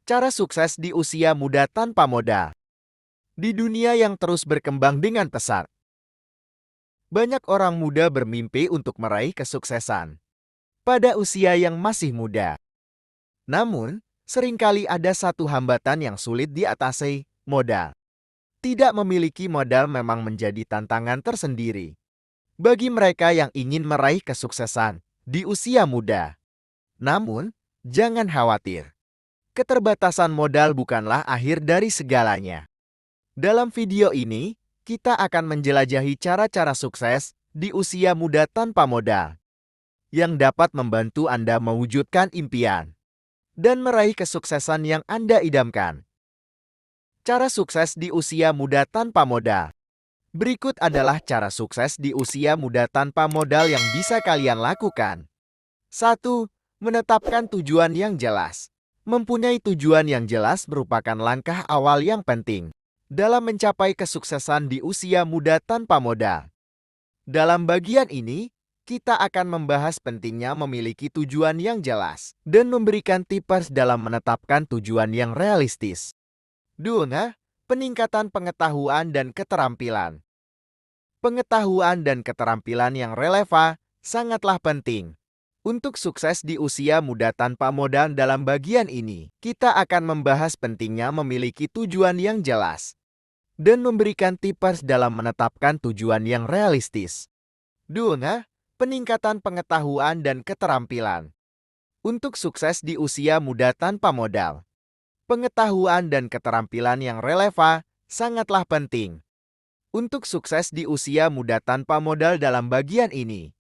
Cara sukses di usia muda tanpa modal. Di dunia yang terus berkembang dengan pesat, banyak orang muda bermimpi untuk meraih kesuksesan pada usia yang masih muda. Namun, seringkali ada satu hambatan yang sulit diatasi, modal. Tidak memiliki modal memang menjadi tantangan tersendiri bagi mereka yang ingin meraih kesuksesan di usia muda. Namun, jangan khawatir. Keterbatasan modal bukanlah akhir dari segalanya. Dalam video ini, kita akan menjelajahi cara-cara sukses di usia muda tanpa modal yang dapat membantu Anda mewujudkan impian dan meraih kesuksesan yang Anda idamkan. Cara sukses di usia muda tanpa modal. Berikut adalah cara sukses di usia muda tanpa modal yang bisa kalian lakukan. 1. Menetapkan tujuan yang jelas. Mempunyai tujuan yang jelas merupakan langkah awal yang penting dalam mencapai kesuksesan di usia muda tanpa modal. Dalam bagian ini, kita akan membahas pentingnya memiliki tujuan yang jelas dan memberikan tips dalam menetapkan tujuan yang realistis. 2. Peningkatan pengetahuan dan keterampilan. Pengetahuan dan keterampilan yang relevan sangatlah penting untuk sukses di usia muda tanpa modal. Dalam bagian ini, kita akan membahas pentingnya memiliki tujuan yang jelas dan memberikan tips dalam menetapkan tujuan yang realistis. 2. Peningkatan pengetahuan dan keterampilan. Untuk sukses di usia muda tanpa modal, pengetahuan dan keterampilan yang relevan sangatlah penting untuk sukses di usia muda tanpa modal. Dalam bagian ini,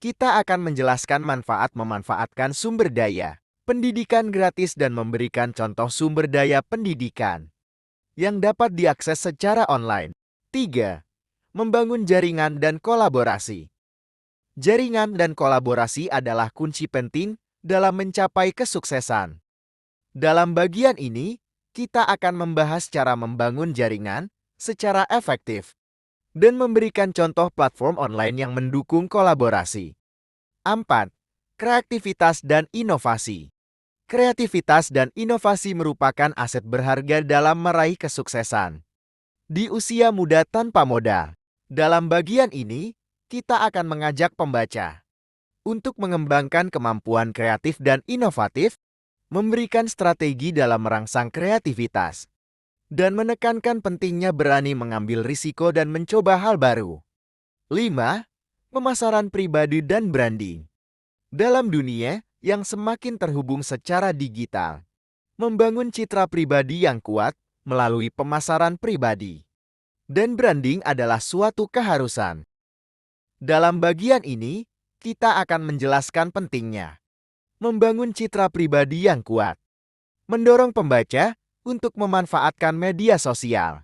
kita akan menjelaskan manfaat memanfaatkan sumber daya pendidikan gratis dan memberikan contoh sumber daya pendidikan yang dapat diakses secara online. 3. Membangun jaringan dan kolaborasi. Jaringan dan kolaborasi adalah kunci penting dalam mencapai kesuksesan. Dalam bagian ini, kita akan membahas cara membangun jaringan secara efektif dan memberikan contoh platform online yang mendukung kolaborasi. 4. Kreativitas dan inovasi. Kreativitas dan inovasi merupakan aset berharga dalam meraih kesuksesan di usia muda tanpa modal. Dalam bagian ini, kita akan mengajak pembaca untuk mengembangkan kemampuan kreatif dan inovatif, memberikan strategi dalam merangsang kreativitas, dan menekankan pentingnya berani mengambil risiko dan mencoba hal baru. 5. Pemasaran pribadi dan branding. Dalam dunia yang semakin terhubung secara digital, membangun citra pribadi yang kuat melalui pemasaran pribadi dan branding adalah suatu keharusan. Dalam bagian ini, kita akan menjelaskan pentingnya membangun citra pribadi yang kuat, mendorong pembaca untuk memanfaatkan media sosial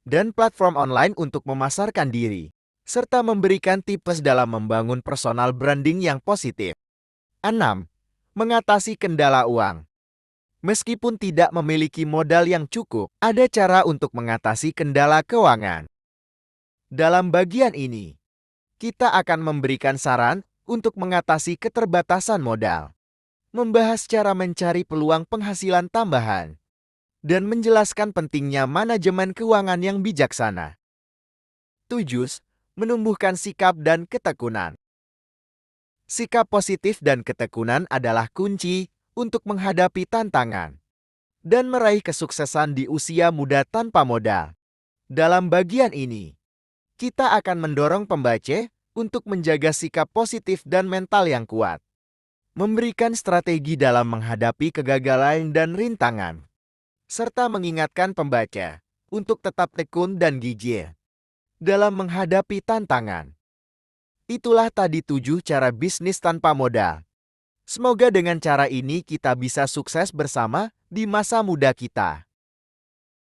dan platform online untuk memasarkan diri, serta memberikan tips dalam membangun personal branding yang positif. 6. Mengatasi kendala uang. Meskipun tidak memiliki modal yang cukup, ada cara untuk mengatasi kendala keuangan. Dalam bagian ini, kita akan memberikan saran untuk mengatasi keterbatasan modal, membahas cara mencari peluang penghasilan tambahan, dan menjelaskan pentingnya manajemen keuangan yang bijaksana. 7. Menumbuhkan sikap dan ketekunan. Sikap positif dan ketekunan adalah kunci untuk menghadapi tantangan dan meraih kesuksesan di usia muda tanpa modal. Dalam bagian ini, kita akan mendorong pembaca untuk menjaga sikap positif dan mental yang kuat, memberikan strategi dalam menghadapi kegagalan dan rintangan, serta mengingatkan pembaca untuk tetap tekun dan gigih dalam menghadapi tantangan. Itulah tadi 7 cara bisnis tanpa modal. Semoga dengan cara ini kita bisa sukses bersama di masa muda kita.